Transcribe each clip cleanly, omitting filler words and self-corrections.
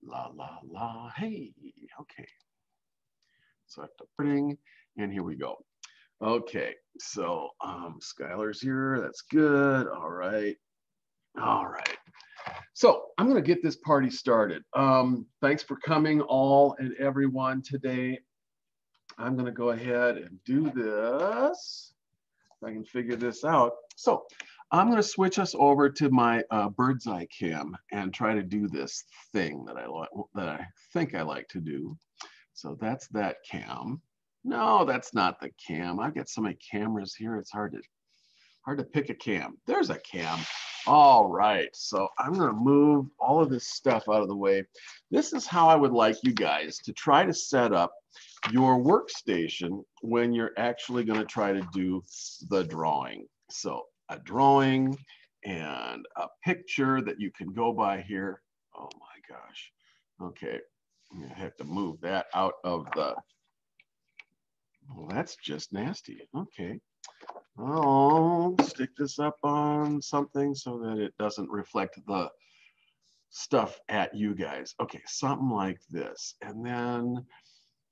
La, la, la, hey, okay. So I have to bring, and here we go. Okay, so Skylar's here, that's good, all right. All right, so I'm gonna get this party started. Thanks for coming all and everyone today. I'm gonna go ahead and do this. If I can figure this out. So I'm going to switch us over to my bird's eye cam and try to do this thing that I think I like to do. So that's that cam. No, that's not the cam. I've got so many cameras here. It's hard to pick a cam. There's a cam. All right. So I'm going to move all of this stuff out of the way. This is how I would like you guys to try to set up your workstation when you're actually going to try to do the drawing. So a drawing and a picture that you can go by here. Oh my gosh. Okay. I have to move that out of the, well, that's just nasty. Okay. I'll stick this up on something so that it doesn't reflect the stuff at you guys. Okay, something like this. And then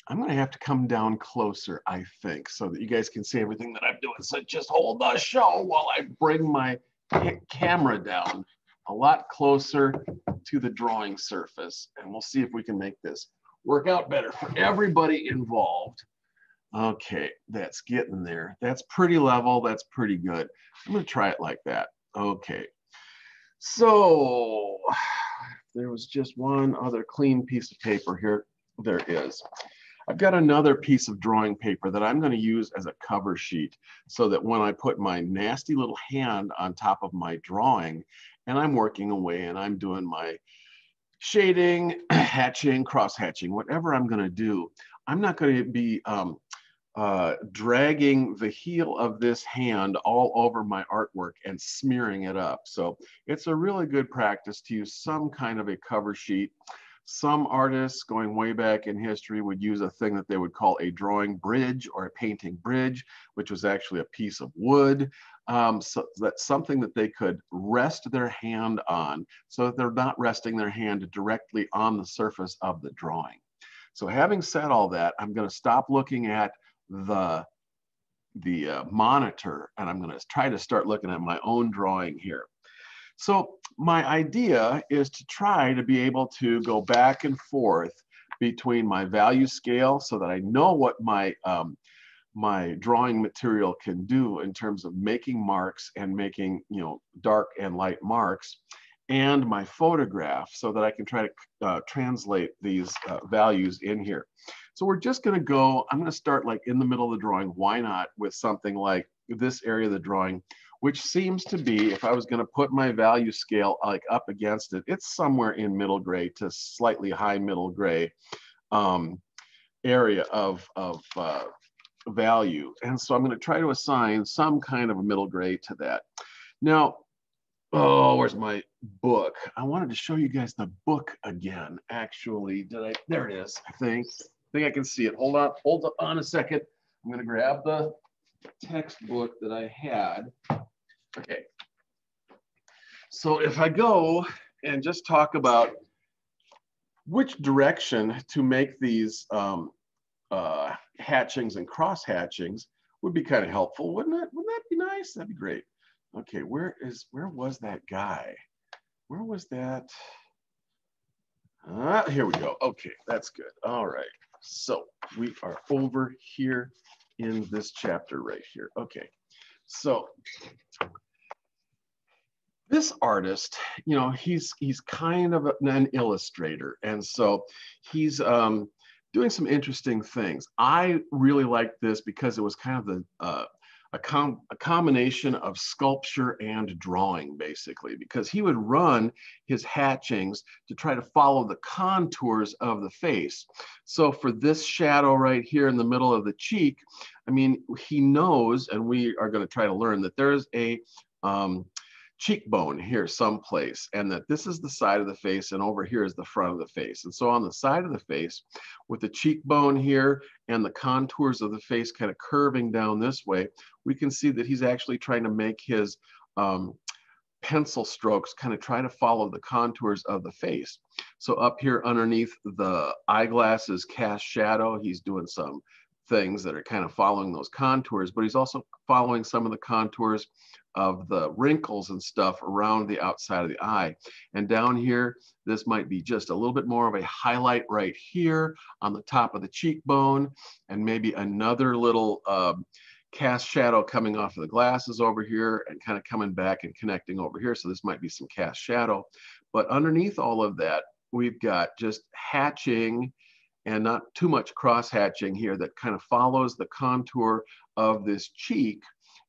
I'm going to have to come down closer, I think, so that you guys can see everything that I'm doing. So just hold the show while I bring my camera down a lot closer to the drawing surface. And we'll see if we can make this work out better for everybody involved. Okay, that's getting there. That's pretty level. That's pretty good. I'm going to try it like that. Okay. So there was just one other clean piece of paper here. There is. I've got another piece of drawing paper that I'm going to use as a cover sheet so that when I put my nasty little hand on top of my drawing and I'm working away and I'm doing my shading, hatching, cross hatching, whatever I'm going to do, I'm not going to be dragging the heel of this hand all over my artwork and smearing it up. So it's a really good practice to use some kind of a cover sheet. Some artists going way back in history would use a thing that they would call a drawing bridge or a painting bridge, which was actually a piece of wood. So that's something that they could rest their hand on so that they're not resting their hand directly on the surface of the drawing. So having said all that, I'm going to stop looking at the monitor and I'm going to try to start looking at my own drawing here. So my idea is to try to be able to go back and forth between my value scale so that I know what my my drawing material can do in terms of making marks and making, you know, dark and light marks, and my photograph so that I can try to translate these values in here. So we're just going to go, I'm going to start like in the middle of the drawing. Why not with something like this area of the drawing, which seems to be, if I was going to put my value scale like up against it, it's somewhere in middle gray to slightly high middle gray area of value. And so I'm going to try to assign some kind of a middle gray to that. Now, oh, where's my book? I wanted to show you guys the book again. Actually, there it is, I think I can see it. Hold on a second. I'm going to grab the textbook that I had. Okay. So if I go and just talk about which direction to make these hatchings and cross hatchings would be kind of helpful, wouldn't it? Wouldn't that be nice? That'd be great. Okay, where was that guy? Where was that? Here we go. Okay, that's good. All right. So we are over here in this chapter right here. Okay. So this artist, you know, he's kind of an illustrator. And so he's doing some interesting things. I really liked this because it was kind of the a combination of sculpture and drawing, basically, because he would run his hatchings to try to follow the contours of the face. So for this shadow right here in the middle of the cheek, I mean, he knows, and we are going to try to learn that there's a cheekbone here someplace, and that this is the side of the face and over here is the front of the face. And so on the side of the face with the cheekbone here and the contours of the face kind of curving down this way, we can see that he's actually trying to make his pencil strokes kind of try to follow the contours of the face. So up here underneath the eyeglasses cast shadow, he's doing some things that are kind of following those contours, but he's also following some of the contours of the wrinkles and stuff around the outside of the eye. And down here, this might be just a little bit more of a highlight right here on the top of the cheekbone, and maybe another little cast shadow coming off of the glasses over here and kind of coming back and connecting over here. So this might be some cast shadow. But underneath all of that, we've got just hatching and not too much cross hatching here that kind of follows the contour of this cheek,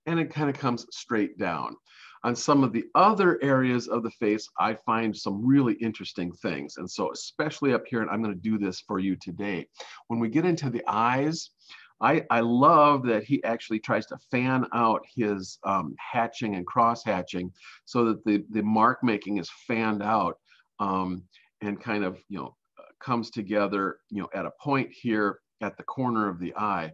and it kind of comes straight down. On some of the other areas of the face, I find some really interesting things. And so especially up here, and I'm going to do this for you today. When we get into the eyes, I love that he actually tries to fan out his hatching and cross hatching so that the mark making is fanned out and kind of, comes together, at a point here at the corner of the eye,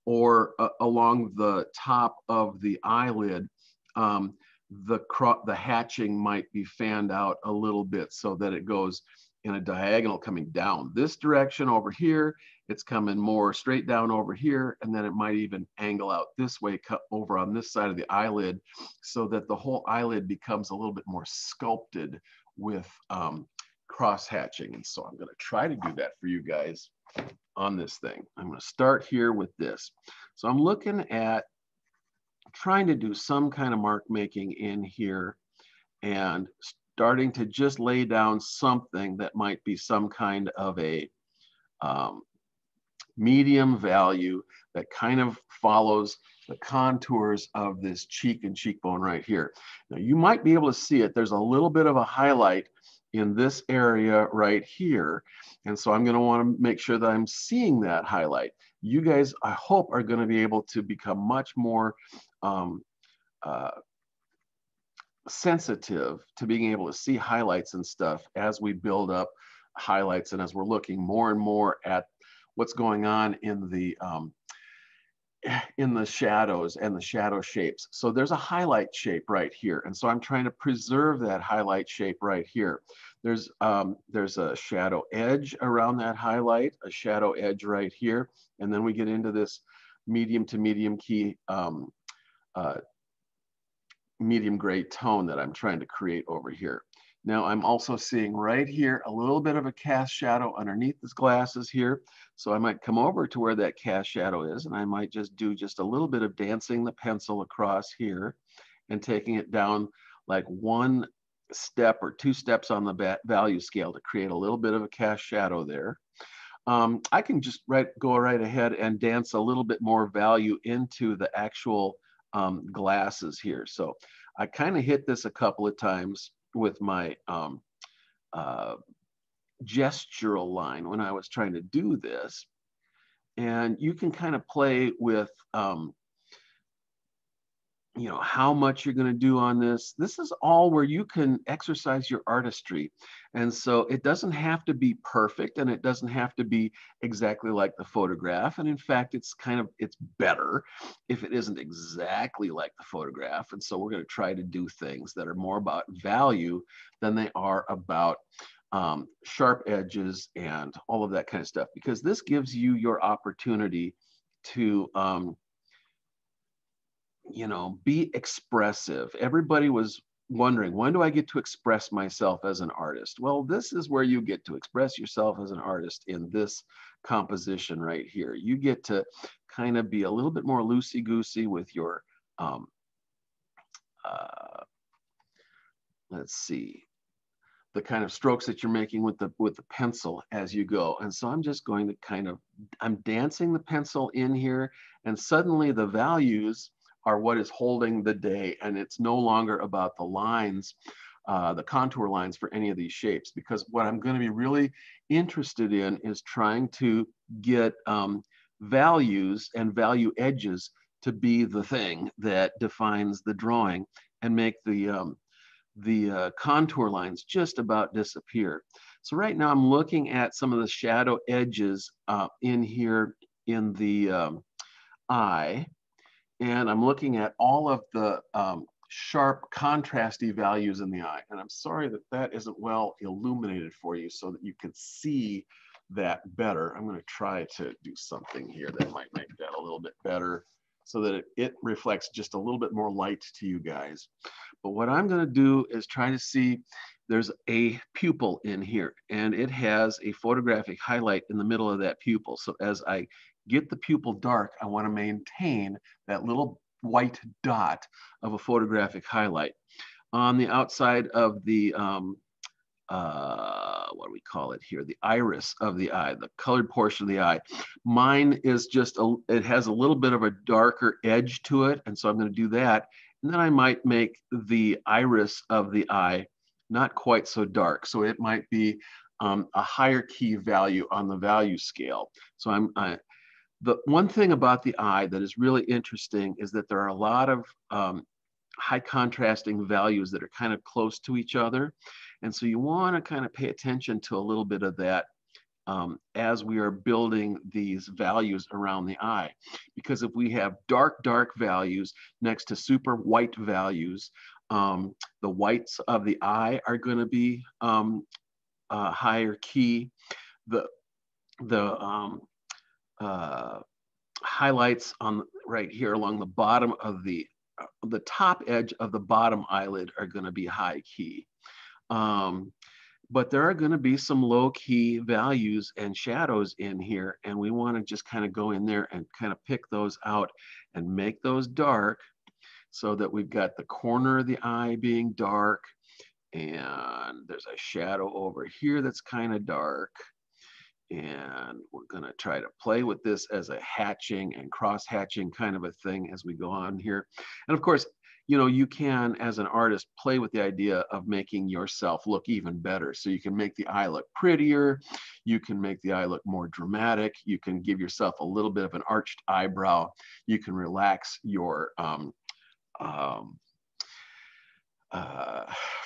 or along the top of the eyelid. The hatching might be fanned out a little bit so that it goes in a diagonal coming down this direction over here. It's coming more straight down over here, and then it might even angle out this way, cut over on this side of the eyelid, so that the whole eyelid becomes a little bit more sculpted with cross hatching. And so I'm going to try to do that for you guys on this thing. I'm going to start here with this. So I'm looking at trying to do some kind of mark making in here and starting to just lay down something that might be some kind of a medium value that kind of follows the contours of this cheek and cheekbone right here. Now you might be able to see it. There's a little bit of a highlight in this area right here. And so I'm going to want to make sure that I'm seeing that highlight. You guys, I hope, are going to be able to become much more sensitive to being able to see highlights and stuff as we build up highlights and as we're looking more and more at what's going on in the shadows and the shadow shapes. So there's a highlight shape right here, and so I'm trying to preserve that highlight shape right here. There's a shadow edge around that highlight, a shadow edge right here, and then we get into this medium to medium key medium gray tone that I'm trying to create over here. Now I'm also seeing right here a little bit of a cast shadow underneath these glasses here. So I might come over to where that cast shadow is, and I might just do just a little bit of dancing the pencil across here and taking it down like one step or two steps on the value scale to create a little bit of a cast shadow there. I can just go right ahead and dance a little bit more value into the actual glasses here. So I kind of hit this a couple of times with my gestural line when I was trying to do this. And you can kind of play with how much you're going to do on this. This is all where you can exercise your artistry. And so it doesn't have to be perfect, and it doesn't have to be exactly like the photograph. And in fact, it's better if it isn't exactly like the photograph. And so we're going to try to do things that are more about value than they are about sharp edges and all of that kind of stuff, because this gives you your opportunity to be expressive. Everybody was wondering, when do I get to express myself as an artist? Well, this is where you get to express yourself as an artist in this composition right here. You get to kind of be a little bit more loosey-goosey with your, let's see, the kind of strokes that you're making with the pencil as you go. And so I'm just going to I'm dancing the pencil in here, and suddenly the values are what is holding the day, and it's no longer about the lines, the contour lines for any of these shapes, because what I'm going to be really interested in is trying to get values and value edges to be the thing that defines the drawing and make the contour lines just about disappear. So right now I'm looking at some of the shadow edges in here in the eye. And I'm looking at all of the sharp contrasty values in the eye. And I'm sorry that that isn't well illuminated for you so that you could see that better. I'm going to try to do something here that might make that a little bit better so that it reflects just a little bit more light to you guys. But what I'm going to do is try to see, there's a pupil in here and it has a photographic highlight in the middle of that pupil. So as I get the pupil dark, I want to maintain that little white dot of a photographic highlight on the outside of the what do we call it here, the iris of the eye, the colored portion of the eye. Mine is just it has a little bit of a darker edge to it, and so I'm going to do that, and then I might make the iris of the eye not quite so dark, so it might be a higher key value on the value scale. So the one thing about the eye that is really interesting is that there are a lot of high contrasting values that are kind of close to each other. And so you want to kind of pay attention to a little bit of that as we are building these values around the eye. Because if we have dark, dark values next to super white values, the whites of the eye are going to be higher key. The highlights on right here along the bottom of the top edge of the bottom eyelid are going to be high key. But there are going to be some low key values and shadows in here, and we want to just kind of go in there and kind of pick those out and make those dark so that we've got the corner of the eye being dark, and there's a shadow over here that's kind of dark. And we're going to try to play with this as a hatching and cross hatching kind of a thing as we go on here. And of course, you know, you can, as an artist, play with the idea of making yourself look even better. So you can make the eye look prettier. You can make the eye look more dramatic. You can give yourself a little bit of an arched eyebrow. You can relax your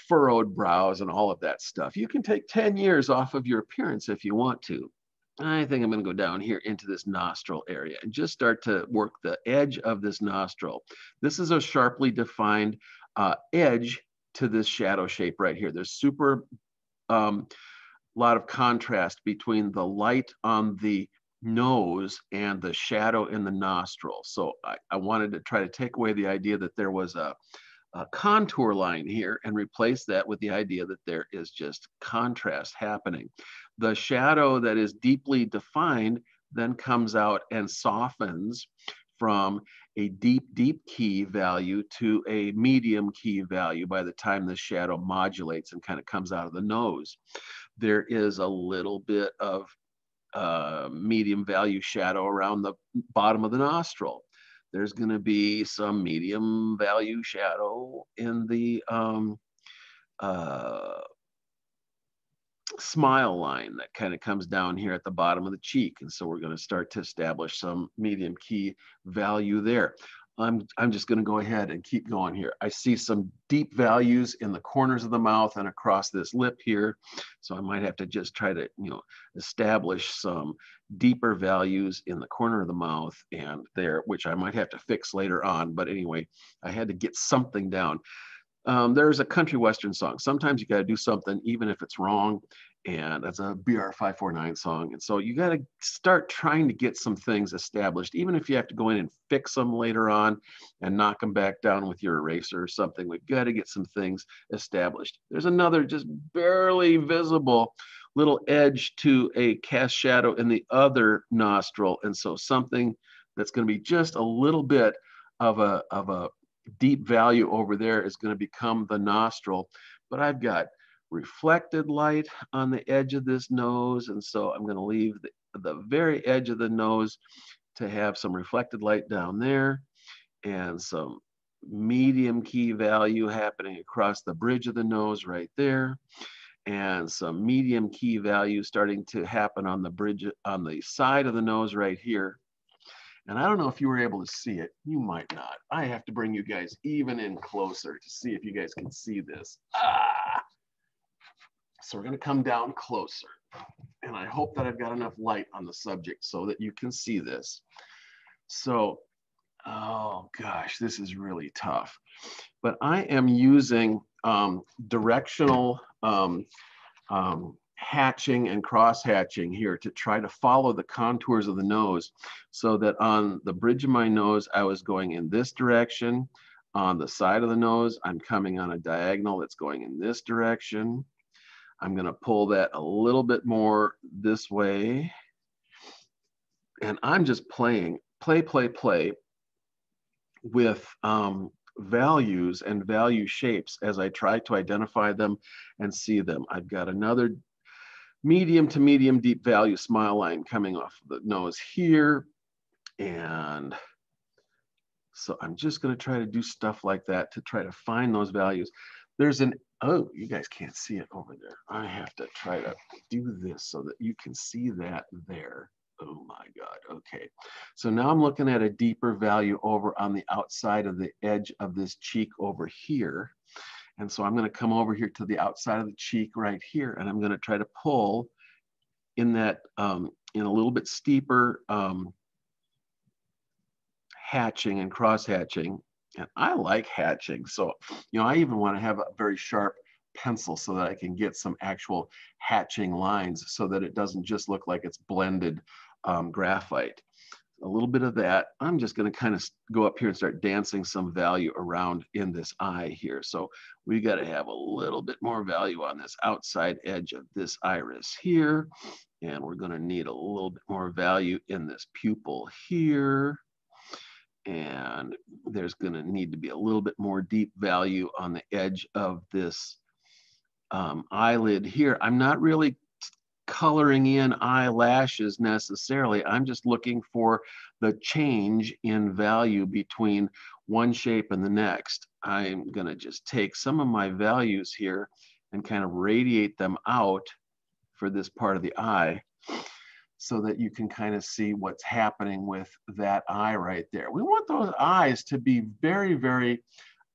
furrowed brows and all of that stuff. You can take 10 years off of your appearance if you want to. I think I'm going to go down here into this nostril area and just start to work the edge of this nostril. This is a sharply defined edge to this shadow shape right here. There's super lot of contrast between the light on the nose and the shadow in the nostril. So I wanted to try to take away the idea that there was a contour line here and replace that with the idea that there is just contrast happening. The shadow that is deeply defined then comes out and softens from a deep, deep key value to a medium key value by the time the shadow modulates and kind of comes out of the nose. There is a little bit of medium value shadow around the bottom of the nostril. There's going to be some medium value shadow in the smile line that kind of comes down here at the bottom of the cheek. And so we're going to start to establish some medium key value there. I'm just going to go ahead and keep going here. I see some deep values in the corners of the mouth and across this lip here. So I might have to just try to, you know, establish some deeper values in the corner of the mouth and there, which I might have to fix later on. But anyway, I had to get something down. There's a country western song. Sometimes you got to do something even if it's wrong. And that's a BR549 song. And so you got to start trying to get some things established, even if you have to go in and fix them later on and knock them back down with your eraser or something. We've got to get some things established. There's another just barely visible little edge to a cast shadow in the other nostril. And so something that's going to be just a little bit of a deep value over there is going to become the nostril. But I've got reflected light on the edge of this nose, and so I'm going to leave the very edge of the nose to have some reflected light down there and some medium key value happening across the bridge of the nose right there, and some medium key value starting to happen on the bridge on the side of the nose right here. And I don't know if you were able to see it. You might not. I have to bring you guys even in closer to see if you guys can see this. So we're going to come down closer. And I hope that I've got enough light on the subject so that you can see this. So Oh gosh, this is really tough. But I am using directional hatching and cross hatching here to try to follow the contours of the nose, so that on the bridge of my nose, I was going in this direction. On the side of the nose, I'm coming on a diagonal that's going in this direction. I'm going to pull that a little bit more this way. And I'm just playing, play with values and value shapes as I try to identify them and see them. I've got another medium to medium deep value smile line coming off the nose here. And so I'm just going to try to do stuff like that to try to find those values. There's an, oh, you guys can't see it over there. I have to try to do this so that you can see that there. Oh my God, okay. So now I'm looking at a deeper value over on the outside of the edge of this cheek over here. And so I'm going to come over here to the outside of the cheek right here, and I'm going to try to pull in that, in a little bit steeper hatching and cross hatching. And I like hatching. So, you know, I even want to have a very sharp pencil so that I can get some actual hatching lines so that it doesn't just look like it's blended graphite. A little bit of that. I'm just going to kind of go up here and start dancing some value around in this eye here. So we got to have a little bit more value on this outside edge of this iris here. And we're going to need a little bit more value in this pupil here. And there's going to need to be a little bit more deep value on the edge of this eyelid here. I'm not really coloring in eyelashes necessarily. I'm just looking for the change in value between one shape and the next. I'm going to just take some of my values here and kind of radiate them out for this part of the eye so that you can kind of see what's happening with that eye right there. We want those eyes to be very, very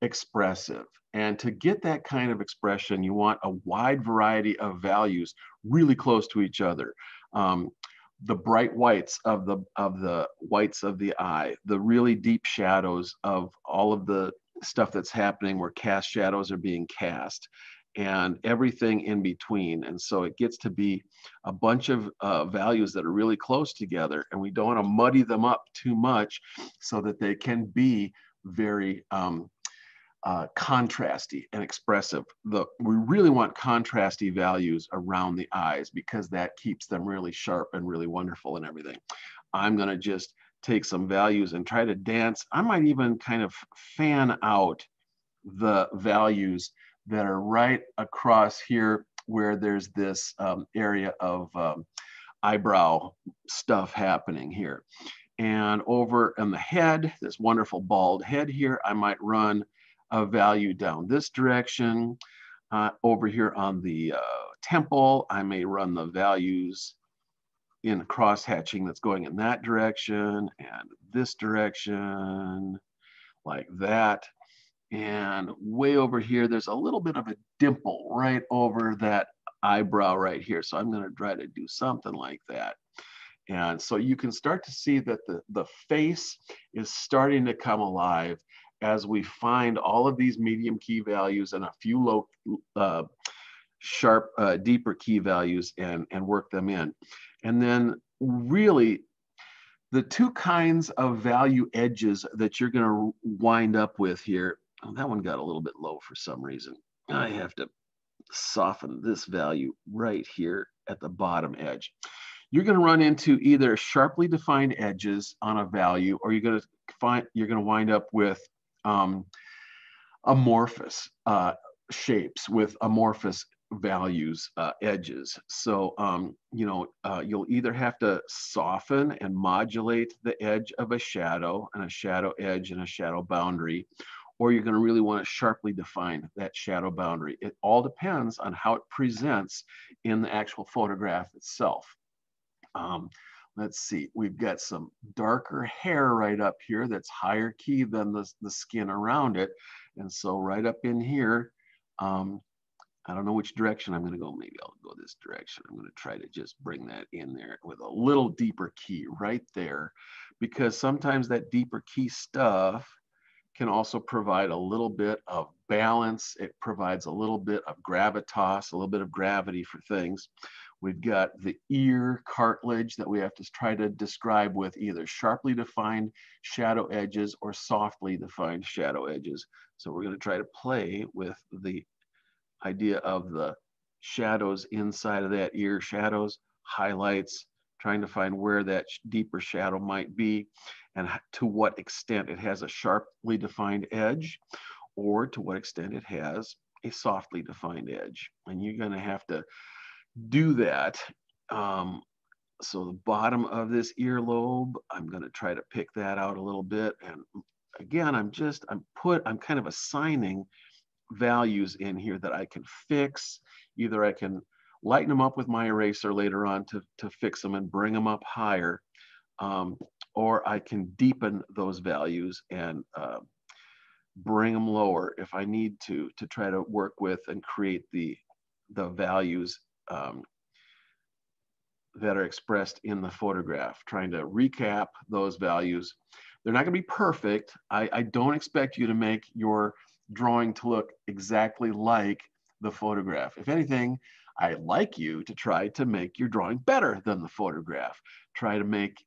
expressive. And to get that kind of expression, you want a wide variety of values really close to each other. The bright whites of the whites of the eye, the really deep shadows of all of the stuff that's happening where cast shadows are being cast, and everything in between. And so it gets to be a bunch of values that are really close together, and we don't want to muddy them up too much so that they can be very contrasty and expressive. We really want contrasty values around the eyes because that keeps them really sharp and really wonderful and everything. I'm going to just take some values and try to dance. I might even kind of fan out the values that are right across here where there's this area of eyebrow stuff happening here. And over on the head, this wonderful bald head here, I might run a value down this direction. Over here on the temple, I may run the values in cross hatching that's going in that direction and this direction, like that. And way over here, there's a little bit of a dimple right over that eyebrow right here. So I'm going to try to do something like that. And so you can start to see that the face is starting to come alive as we find all of these medium key values and a few low, sharp, deeper key values and work them in. And then really, the two kinds of value edges that you're going to wind up with here. Oh, that one got a little bit low for some reason. I have to soften this value right here at the bottom edge. You're going to run into either sharply defined edges on a value, or you're going to wind up with amorphous shapes with amorphous values, edges. So, you'll either have to soften and modulate the edge of a shadow and a shadow edge and a shadow boundary, or you're going to really want to sharply define that shadow boundary. It all depends on how it presents in the actual photograph itself. Let's see, we've got some darker hair right up here that's higher key than the skin around it. And so right up in here, I don't know which direction I'm going to go. Maybe I'll go this direction. I'm going to try to just bring that in there with a little deeper key right there, because sometimes that deeper key stuff can also provide a little bit of balance. It provides a little bit of gravitas, a little bit of gravity for things. We've got the ear cartilage that we have to try to describe with either sharply defined shadow edges or softly defined shadow edges. So we're going to try to play with the idea of the shadows inside of that ear, shadows, highlights, trying to find where that deeper shadow might be and to what extent it has a sharply defined edge or to what extent it has a softly defined edge. And you're going to have to do that. So the bottom of this earlobe, I'm going to try to pick that out a little bit. And again, I'm kind of assigning values in here that I can fix. Either I can lighten them up with my eraser later on to fix them and bring them up higher, or I can deepen those values and bring them lower if I need to try to work with and create the values that are expressed in the photograph, trying to recap those values. They're not going to be perfect. I don't expect you to make your drawing to look exactly like the photograph. If anything, I'd like you to try to make your drawing better than the photograph. Try to make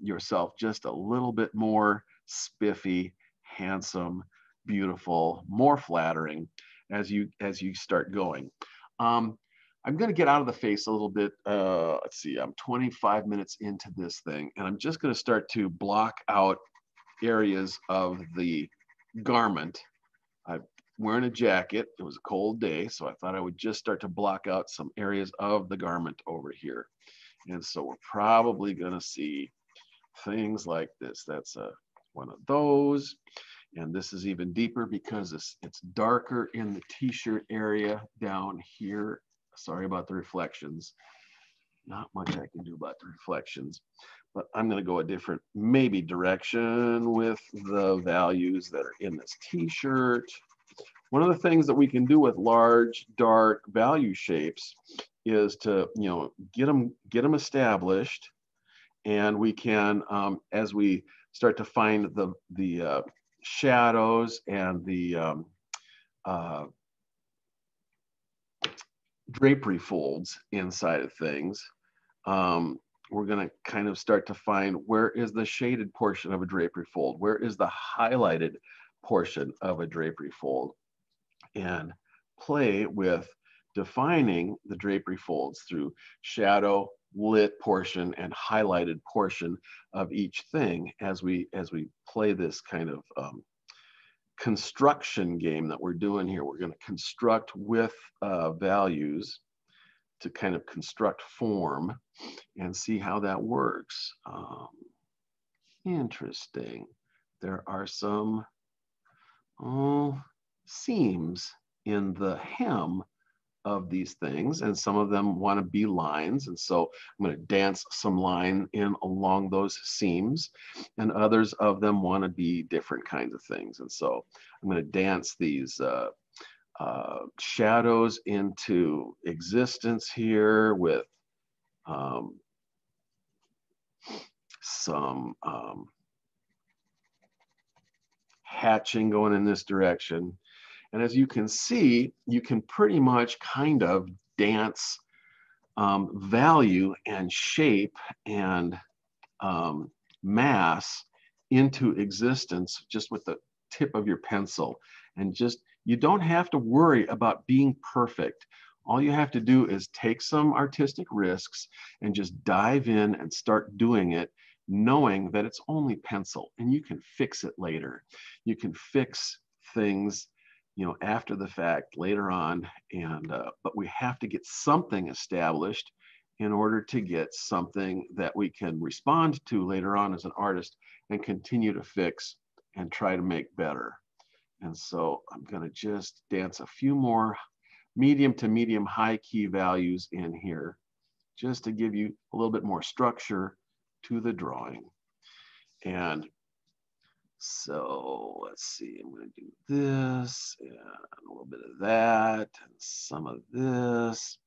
yourself just a little bit more spiffy, handsome, beautiful, more flattering as you start going. I'm going to get out of the face a little bit. Let's see, I'm 25 minutes into this thing, and I'm just going to start to block out areas of the garment. I'm wearing a jacket. It was a cold day, so I thought I would just start to block out some areas of the garment over here. And so we're probably going to see things like this. That's one of those. And this is even deeper because it's darker in the t-shirt area down here. Sorry about the reflections. Not much I can do about the reflections, but I'm going to go a different maybe direction with the values that are in this t-shirt. One of the things that we can do with large, dark value shapes is to, get them established, and we can, as we start to find the shadows and the drapery folds inside of things, we're going to kind of start to find where is the shaded portion of a drapery fold, where is the highlighted portion of a drapery fold, and play with defining the drapery folds through shadow, lit portion, and highlighted portion of each thing as we play this kind of construction game that we're doing here. We're going to construct with values to kind of construct form and see how that works. Interesting. There are some seams in the hem of these things, and some of them want to be lines, and so I'm going to dance some line in along those seams, and others of them want to be different kinds of things, and so I'm going to dance these shadows into existence here with some hatching going in this direction. And as you can see, you can pretty much kind of dance value and shape and mass into existence just with the tip of your pencil. And just, you don't have to worry about being perfect. All you have to do is take some artistic risks and just dive in and start doing it, knowing that it's only pencil and you can fix it later. You can fix things, after the fact later on, and but we have to get something established in order to get something that we can respond to later on as an artist and continue to fix and try to make better. And so I'm going to just dance a few more medium to medium high key values in here just to give you a little bit more structure to the drawing. And So let's see, I'm going to do this and a little bit of that and some of this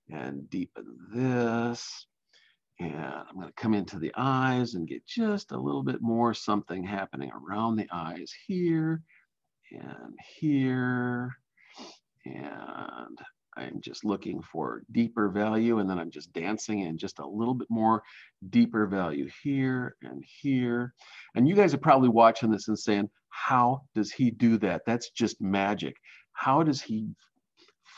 and deepen this. And I'm going to come into the eyes and get just a little bit more something happening around the eyes here and here. And I'm just looking for deeper value, and then I'm just dancing in just a little bit more deeper value here and here. And you guys are probably watching this and saying, how does he do that? That's just magic. How does he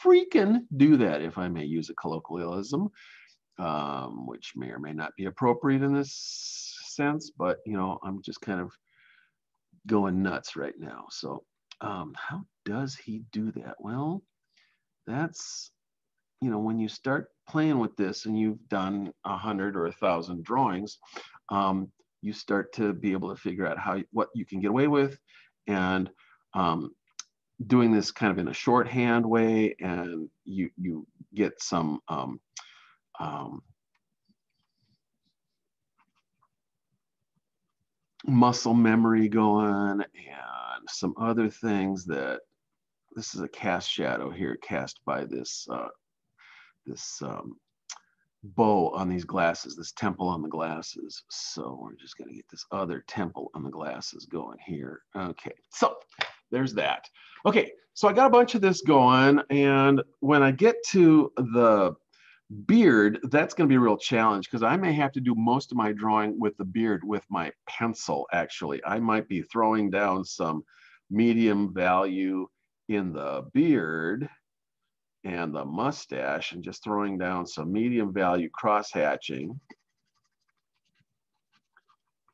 freaking do that, if I may use a colloquialism, which may or may not be appropriate in this sense, but you know, I'm just kind of going nuts right now. So how does he do that? Well, that's, you know, when you start playing with this and you've done 100 or 1,000 drawings, you start to be able to figure out what you can get away with, and doing this kind of in a shorthand way, and you get some muscle memory going, and some other things. That this is a cast shadow here, cast by this bow on these glasses, this temple on the glasses. So we're just going to get this other temple on the glasses going here. Okay, so there's that. Okay, so I got a bunch of this going, and when I get to the beard, that's going to be a real challenge, because I may have to do most of my drawing with the beard with my pencil. Actually, I might be throwing down some medium value in the beard and the mustache, and just throwing down some medium value cross hatching.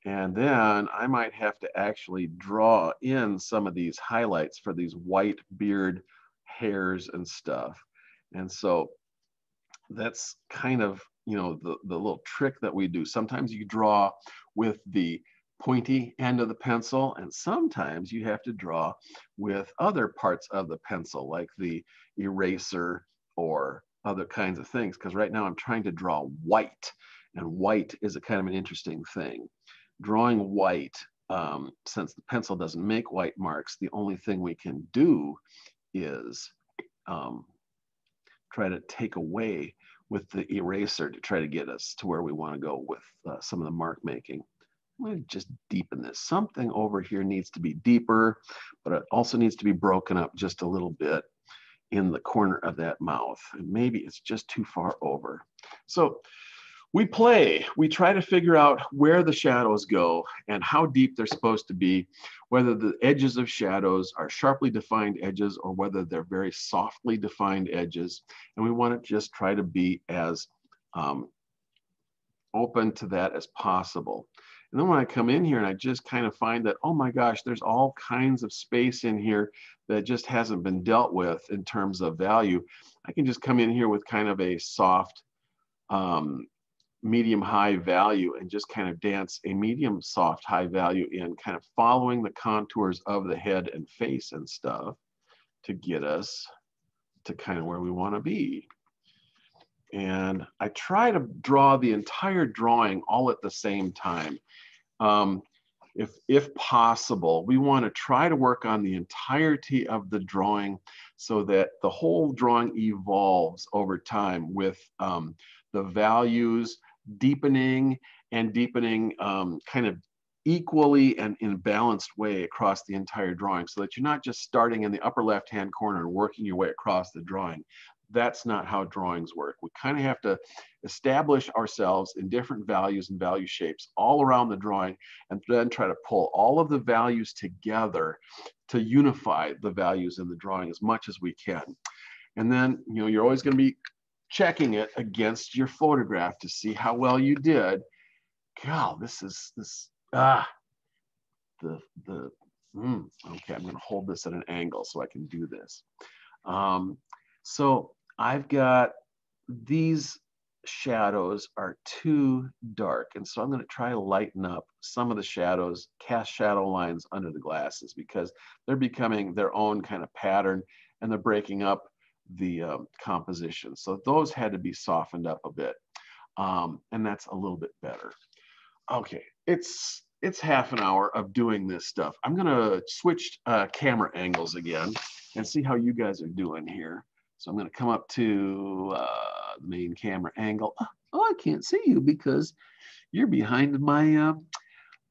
And then I might have to actually draw in some of these highlights for these white beard hairs and stuff. And so that's kind of, you know, the little trick that we do. Sometimes you draw with the pointy end of the pencil, and sometimes you have to draw with other parts of the pencil, like the eraser or other kinds of things, because right now I'm trying to draw white, and white is a kind of an interesting thing. Drawing white, since the pencil doesn't make white marks, the only thing we can do is try to take away with the eraser to try to get us to where we want to go with some of the mark making. I'm going to just deepen this. Something over here needs to be deeper, but it also needs to be broken up just a little bit in the corner of that mouth. And maybe it's just too far over. So we try to figure out where the shadows go and how deep they're supposed to be, whether the edges of shadows are sharply defined edges or whether they're very softly defined edges. And we want to just try to be as open to that as possible. And then when I come in here and I just kind of find that, oh my gosh, there's all kinds of space in here that just hasn't been dealt with in terms of value, I can just come in here with kind of a soft, medium high value, and just kind of dance a medium soft high value in, kind of following the contours of the head and face and stuff to get us to kind of where we want to be. And I try to draw the entire drawing all at the same time. If possible, we want to try to work on the entirety of the drawing so that the whole drawing evolves over time with the values deepening kind of equally and in a balanced way across the entire drawing, so that you're not just starting in the upper left-hand corner and working your way across the drawing. That's not how drawings work. We kind of have to establish ourselves in different values and value shapes all around the drawing, and then try to pull all of the values together to unify the values in the drawing as much as we can. And then, you know, you're always going to be checking it against your photograph to see how well you did. God, okay, I'm going to hold this at an angle so I can do this. So I've got these shadows are too dark, and so I'm going to try to lighten up some of the shadows, cast shadow lines under the glasses, because they're becoming their own kind of pattern and they're breaking up the composition. So those had to be softened up a bit, and that's a little bit better. Okay, it's it's half an hour of doing this stuff. I'm gonna switch camera angles again and see how you guys are doing here. So I'm gonna come up to the main camera angle. Oh, I can't see you because you're behind my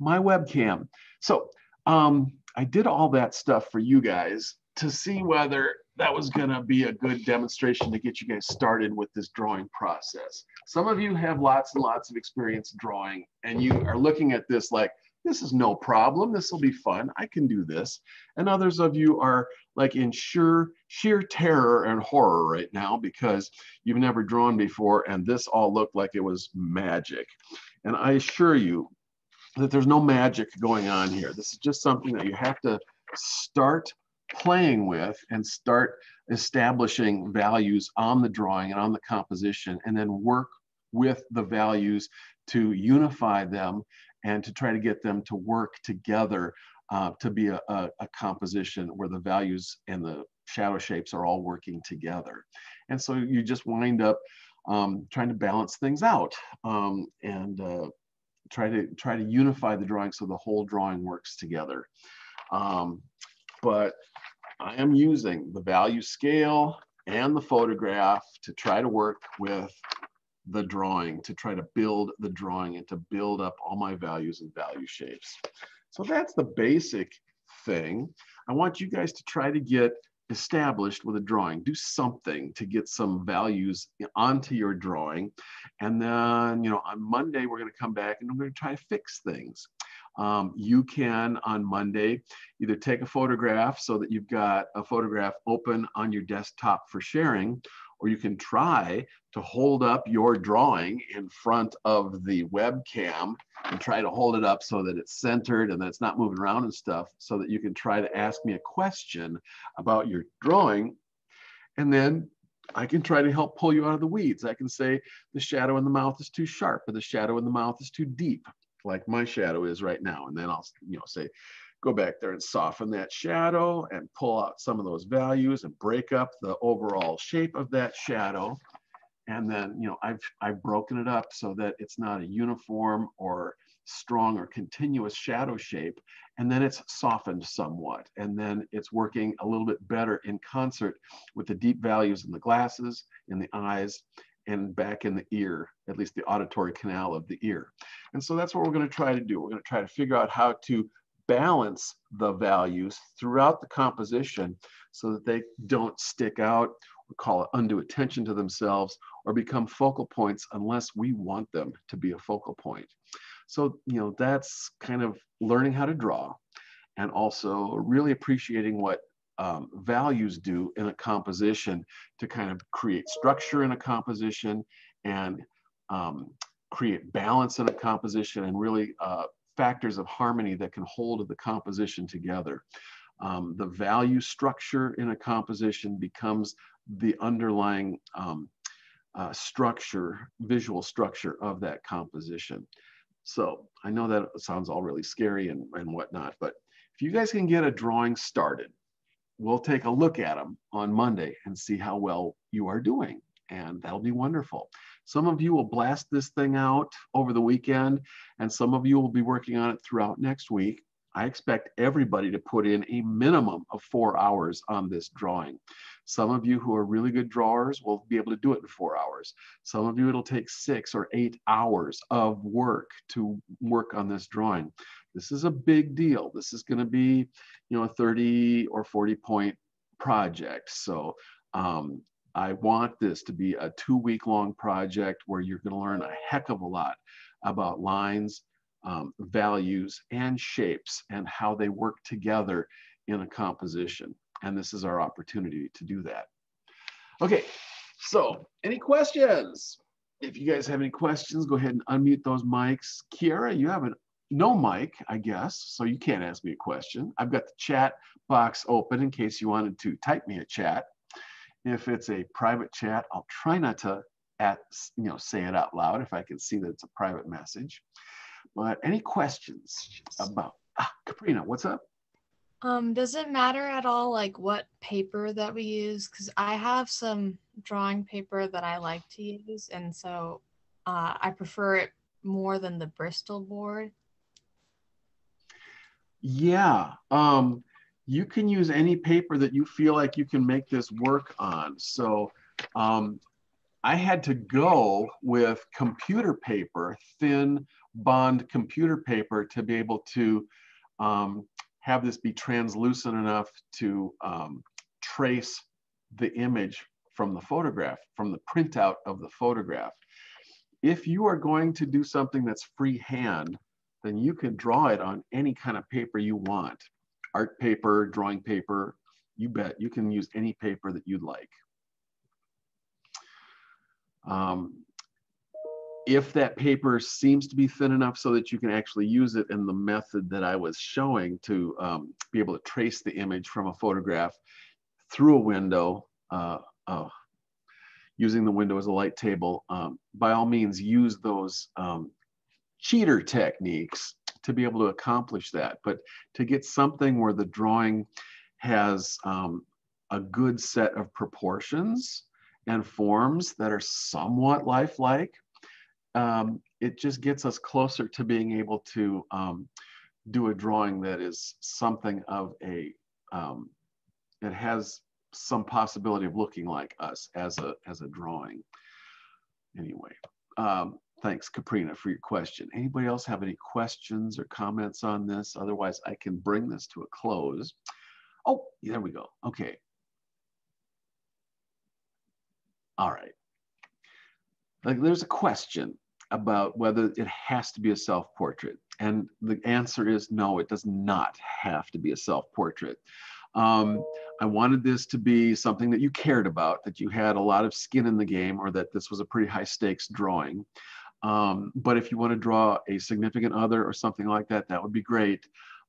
my webcam. So I did all that stuff for you guys to see whether that was gonna be a good demonstration to get you guys started with this drawing process. Some of you have lots and lots of experience drawing, and you are looking at this like, this is no problem, this will be fun, I can do this. And others of you are like in sheer terror and horror right now because you've never drawn before and this all looked like it was magic. And I assure you that there's no magic going on here. This is just something that you have to start playing with and start establishing values on the drawing and on the composition, and then work with the values to unify them and to try to get them to work together to be a composition where the values and the shadow shapes are all working together. And so you just wind up trying to balance things out and try to unify the drawing so the whole drawing works together. But I am using the value scale and the photograph to try to work with the drawing, to try to build the drawing and to build up all my values and value shapes. So that's the basic thing. I want you guys to try to get established with a drawing. Do something to get some values onto your drawing. And then, you know, on Monday, we're going to come back and we're going to try to fix things. You can, on Monday, either take a photograph so that you've got a photograph open on your desktop for sharing, or you can try to hold up your drawing in front of the webcam and try to hold it up so that it's centered and that it's not moving around and stuff, so that you can try to ask me a question about your drawing. And then I can try to help pull you out of the weeds. I can say the shadow in the mouth is too sharp, or the shadow in the mouth is too deep, like my shadow is right now. And then I'll, you know, say, go back there and soften that shadow and pull out some of those values and break up the overall shape of that shadow. And then, you know, I've broken it up so that it's not a uniform or strong or continuous shadow shape. And then it's softened somewhat. And then it's working a little bit better in concert with the deep values in the glasses, in the eyes, and back in the ear, at least the auditory canal of the ear. And so that's what we're going to try to do. We're going to try to figure out how to balance the values throughout the composition so that they don't stick out or call undue attention to themselves or become focal points unless we want them to be a focal point. So, you know, that's kind of learning how to draw and also really appreciating what values do in a composition to kind of create structure in a composition and create balance in a composition and really factors of harmony that can hold the composition together. The value structure in a composition becomes the underlying structure, visual structure of that composition. So I know that sounds all really scary and whatnot, but if you guys can get a drawing started, we'll take a look at them on Monday and see how well you are doing. And that'll be wonderful. Some of you will blast this thing out over the weekend, and some of you will be working on it throughout next week. I expect everybody to put in a minimum of 4 hours on this drawing. Some of you who are really good drawers will be able to do it in 4 hours. Some of you, it'll take 6 or 8 hours of work to work on this drawing. This is a big deal. This is going to be, you know, a 30 or 40 point project. So I want this to be a 2-week long project where you're going to learn a heck of a lot about lines, values, and shapes and how they work together in a composition. And this is our opportunity to do that. Okay, so any questions? If you guys have any questions, go ahead and unmute those mics. Kiara, you have no mic, I guess, so you can't ask me a question. I've got the chat box open in case you wanted to type me a chat. If it's a private chat, I'll try not to say it out loud if I can see that it's a private message. But any questions about, Caprina, what's up? Does it matter at all, like, what paper that we use? Because I have some drawing paper that I like to use, and so I prefer it more than the Bristol board. Yeah, you can use any paper that you feel like you can make this work on. So I had to go with computer paper, thin bond computer paper, to be able to have this be translucent enough to trace the image from the photograph, from the printout of the photograph. If you are going to do something that's freehand, then you can draw it on any kind of paper you want. Art paper, drawing paper, you bet. You can use any paper that you'd like. If that paper seems to be thin enough so that you can actually use it in the method that I was showing to be able to trace the image from a photograph through a window, using the window as a light table, by all means use those cheater techniques to be able to accomplish that. But to get something where the drawing has a good set of proportions and forms that are somewhat lifelike, it just gets us closer to being able to do a drawing that is something of a, that has some possibility of looking like us as a drawing. Anyway, thanks, Caprina, for your question. Anybody else have any questions or comments on this? Otherwise, I can bring this to a close. Oh, there we go. Okay. All right. Like, there's a question about whether it has to be a self-portrait. And the answer is no, it does not have to be a self-portrait. I wanted this to be something that you cared about, that you had a lot of skin in the game, or that this was a pretty high stakes drawing. But if you want to draw a significant other or something like that, that would be great.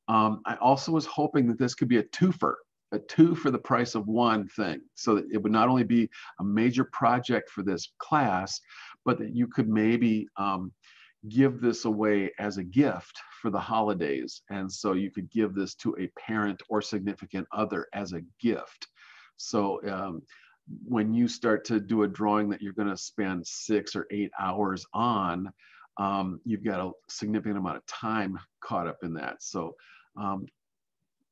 I also was hoping that this could be a twofer, a two for the price of one thing, so that it would not only be a major project for this class, but that you could maybe give this away as a gift for the holidays. And so you could give this to a parent or significant other as a gift. So when you start to do a drawing that you're going to spend 6 or 8 hours on, you've got a significant amount of time caught up in that. So,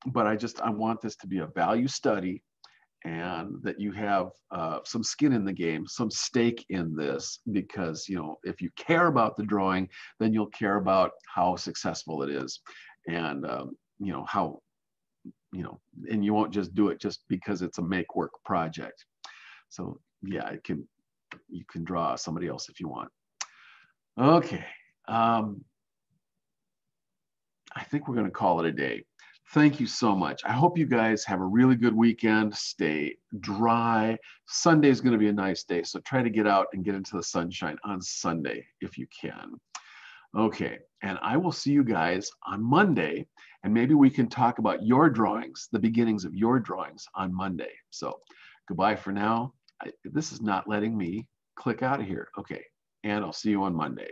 but I want this to be a value study, and that you have some skin in the game, some stake in this, because, you know, if you care about the drawing, then you'll care about how successful it is, and you know, how, you know, and you won't just do it just because it's a make work project. So yeah, you can draw somebody else if you want. Okay, I think we're going to call it a day. Thank you so much. I hope you guys have a really good weekend. Stay dry. Sunday is going to be a nice day, so try to get out and get into the sunshine on Sunday if you can. Okay, and I will see you guys on Monday, and maybe we can talk about your drawings, the beginnings of your drawings on Monday. So goodbye for now. This is not letting me click out of here. Okay, and I'll see you on Monday.